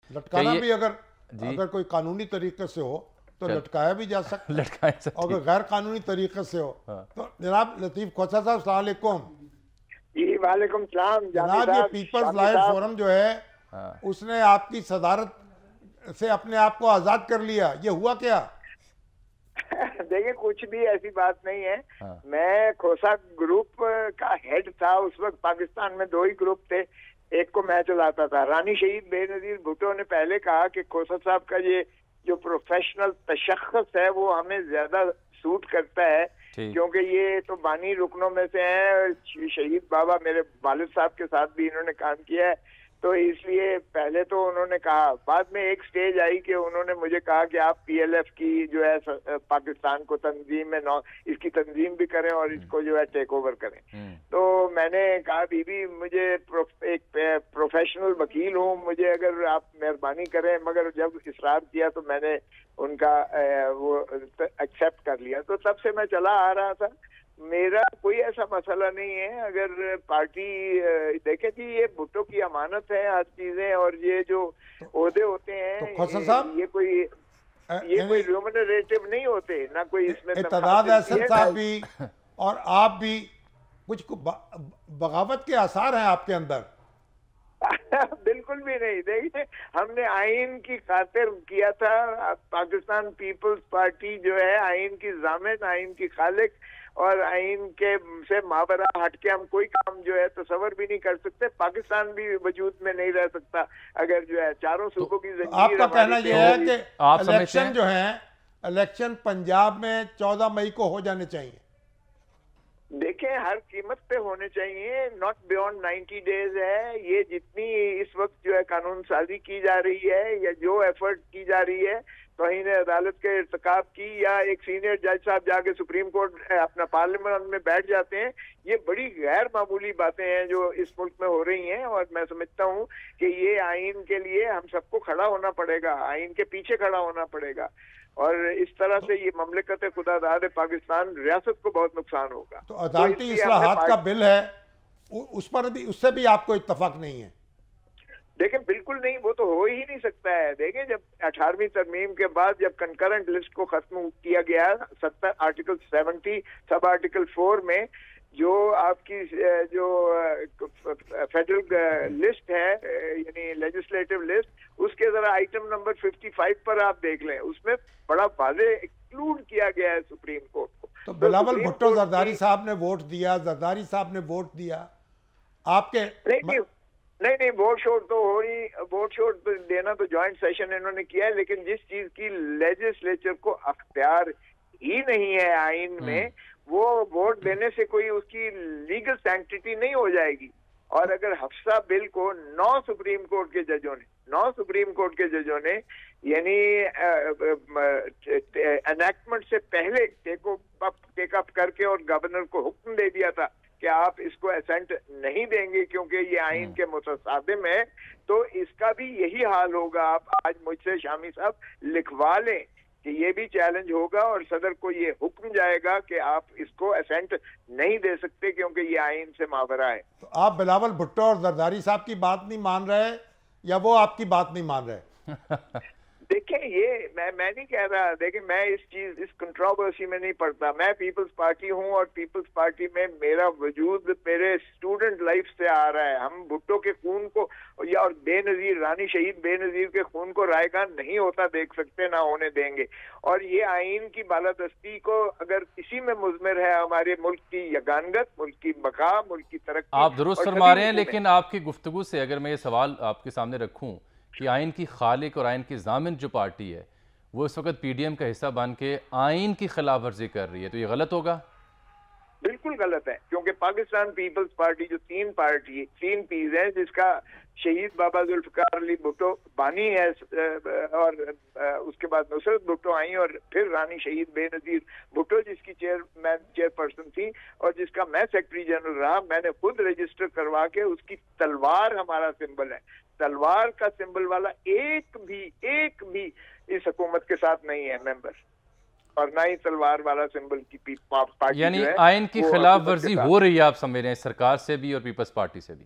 لٹکانا بھی اگر کوئی قانونی طریقے سے ہو تو لٹکایا بھی جا سکتا ہے، اور اگر غیر قانونی طریقے سے ہو تو جناب لطیف کھوسہ صاحب السلام علیکم۔ جی وعلیکم السلام جناب، یہ پیپلز لائٹ فورم جو ہے اس نے آپ کی صدارت سے اپنے آپ کو آزاد کر لیا، یہ ہوا کیا؟ دیکھیں کچھ بھی ایسی بات نہیں ہے، میں کھوسہ گروپ کا ہیڈ تھا اس وقت۔ پاکستان میں دو ہی گروپ تھے، ایک کو میں چلاتا تھا۔ رانی شہید بے نظیر بھٹو نے پہلے کہا کہ کھوسہ صاحب کا یہ جو پروفیشنل تشخص ہے وہ ہمیں زیادہ سوٹ کرتا ہے، کیونکہ یہ تو بانی رکنوں میں سے ہیں، شہید بابا میرے والد صاحب کے ساتھ بھی انہوں نے کام کیا ہے، تو اس لیے پہلے تو انہوں نے کہا۔ بعد میں ایک سٹیج آئی کہ انہوں نے مجھے کہا کہ آپ پی ایل ایف کی جو ہے پاکستان کو تنظیم میں اس کی تنظیم بھی کریں اور اس کو جو ہے ٹیک اوور کریں۔ تو میں نے کہا بی بی مجھے ایک پروفیشنل وکیل ہوں، مجھے اگر آپ مہربانی کریں، مگر جب اصرار کیا تو میں نے ان کا وہ ایکسیپٹ کر لیا۔ تو تب سے میں چلا آ رہا تھا، میرا کوئی ایسا مسئلہ نہیں ہے۔ اگر پارٹی دیکھیں جی یہ بھٹو کی امانت ہے ہر چیزیں، اور یہ جو عہدے ہوتے ہیں یہ کوئی ریمونریٹو نہیں ہوتے، نہ کوئی اس میں اتحاد احسن صاحب بھی اور آپ بھی کچھ بغاوت کے آثار ہیں آپ کے اندر؟ بالکل بھی نہیں۔ دیکھیے ہم نے آئین کی خاطر کیا تھا، پاکستان پیپلز پارٹی جو ہے آئین کی ضامن، آئین کی خالق، اور آئین کے سے مابرہ ہٹ کے ہم کوئی کام جو ہے تصور بھی نہیں کر سکتے۔ پاکستان بھی وجود میں نہیں رہ سکتا اگر جو ہے چاروں صوبوں کی زنجیر۔ آپ کا کہنا یہ ہے کہ الیکشن جو ہیں الیکشن پنجاب میں 14 مئی کو ہو جانے چاہیے؟ دیکھیں ہر قیمت پہ ہونے چاہیے، ناٹ بیونڈ 90 days ہے۔ یہ جتنی اس وقت جو ہے قانون سازی کی جا رہی ہے یا جو ایفرٹ کی جا رہی ہے توہین عدالت کے ارتکاب کی، یا ایک سینئر جج صاحب جا کے سپریم کورٹ اپنا پارلیمنٹ میں بیٹھ جاتے ہیں، یہ بڑی غیر معمولی باتیں ہیں جو اس ملک میں ہو رہی ہیں۔ اور میں سمجھتا ہوں کہ یہ آئین کے لیے ہم سب کو کھڑا ہونا پڑے گا، آئین کے پیچھے کھڑا ہونا پڑے گا، اور اس طرح سے یہ مملکت خدا داد پاکستان ریاست کو بہت نقصان ہوگا۔ تو عدالتی اصلاحات کا بل ہے، اس سے بھی آپ کو اتفاق نہیں ہے؟ دیکھیں بالکل نہیں، وہ تو ہو ہی نہیں سکتا ہے۔ دیکھیں جب 18ویں ترمیم کے بعد جب کنکرنٹ لسٹ کو ختم کیا گیا 70 آرٹیکل 70 سب آرٹیکل 4 میں، جو آپ کی جو فیڈرل لسٹ ہے یعنی لیجسلیٹو لسٹ، اس کے ذرا آئٹم نمبر 55 پر آپ دیکھ لیں، اس میں بڑا واضح ایکسکلوڈ کیا گیا ہے سپریم کورٹ کو۔ تو بلاول بھٹو زرداری صاحب نے ووٹ دیا، زرداری صاحب نے ووٹ دیا آپ کے؟ نہیں ووٹ شوٹ تو ہو ہی، ووٹ شوٹ دینا تو جوائنٹ سیشن انہوں نے کیا ہے، لیکن جس چیز کی لیجسلیچر کو اختیار ہی نہیں ہے آئین میں، وہ ووٹ دینے سے کوئی اس کی لیگل سینکٹیٹی نہیں ہو جائے گی۔ اور اگر حفصہ بل کو 9 سپریم کورٹ کے ججوں نے یعنی انیکٹمنٹ سے پہلے ٹیک اپ کر کے اور گورنر کو حکم دے دیا تھا کہ آپ اس کو اسینٹ نہیں دیں گے کیونکہ یہ آئین کے متصادم ہے، تو اس کا بھی یہی حال ہوگا۔ آپ آج مجھ سے شامی صاحب لکھوا لیں کہ یہ بھی چیلنج ہوگا اور صدر کو یہ حکم جائے گا کہ آپ اس کو اسینٹ نہیں دے سکتے کیونکہ یہ آئین سے ماورا ہے۔ تو آپ بلاول بھٹو اور زرداری صاحب کی بات نہیں مان رہے یا وہ آپ کی بات نہیں مان رہے؟ دیکھیں یہ میں نہیں کہہ رہا، دیکھیں میں اس کنٹروورسی میں نہیں پڑتا۔ میں پیپلز پارٹی ہوں اور پیپلز پارٹی میں میرا وجود میرے اسٹوڈنٹ لائف سے آ رہا ہے۔ ہم بھٹو کے خون کو یا اور بے نظیر رانی شہید بے نظیر کے خون کو رائے گان نہیں ہوتا دیکھ سکتے، نہ ہونے دیں گے۔ اور یہ آئین کی بالادستی کو اگر کسی میں مضمر ہے ہمارے ملک کی یگانگت، ملک کی بقا، ملک کی ترقی، آپ درست فرما رہے ہیں، لیکن آپ کی گفتگو سے اگر میں یہ سوال آپ کے سامنے رکھوں کہ آئین کی خالق اور آئین کی ضامن جو پارٹی ہے وہ اس وقت پی ڈی ایم کا حصہ بن کے آئین کی خلاف ورزی کر رہی ہے، تو یہ غلط ہوگا؟ بالکل غلط ہے، کیونکہ پاکستان پیپلز پارٹی جو تین پیز ہیں، جس کا شہید بابا ذوالفقار علی بھٹو بانی ہے، اور اس کے بعد نصرت بھٹو آئیں، اور پھر رانی شہید بے نظیر بھٹو جس کی چیئر پرسن تھی اور جس کا میں سیکرٹری جنرل رہا۔ میں نے خود رجسٹر کروا کے، اس کی تلوار ہمارا سمبل ہے، تلوار کا سمبل والا ایک بھی اس حکومت کے ساتھ نہیں ہے ممبر، اور نہ ہی تلوار والا سمبل کی پارٹی یعنی جو ہے آئین کی خلاف ورزی ہو رہی ہے آپ سمجھ رہے ہیں سرکار سے بھی اور پیپلز پارٹی سے بھی؟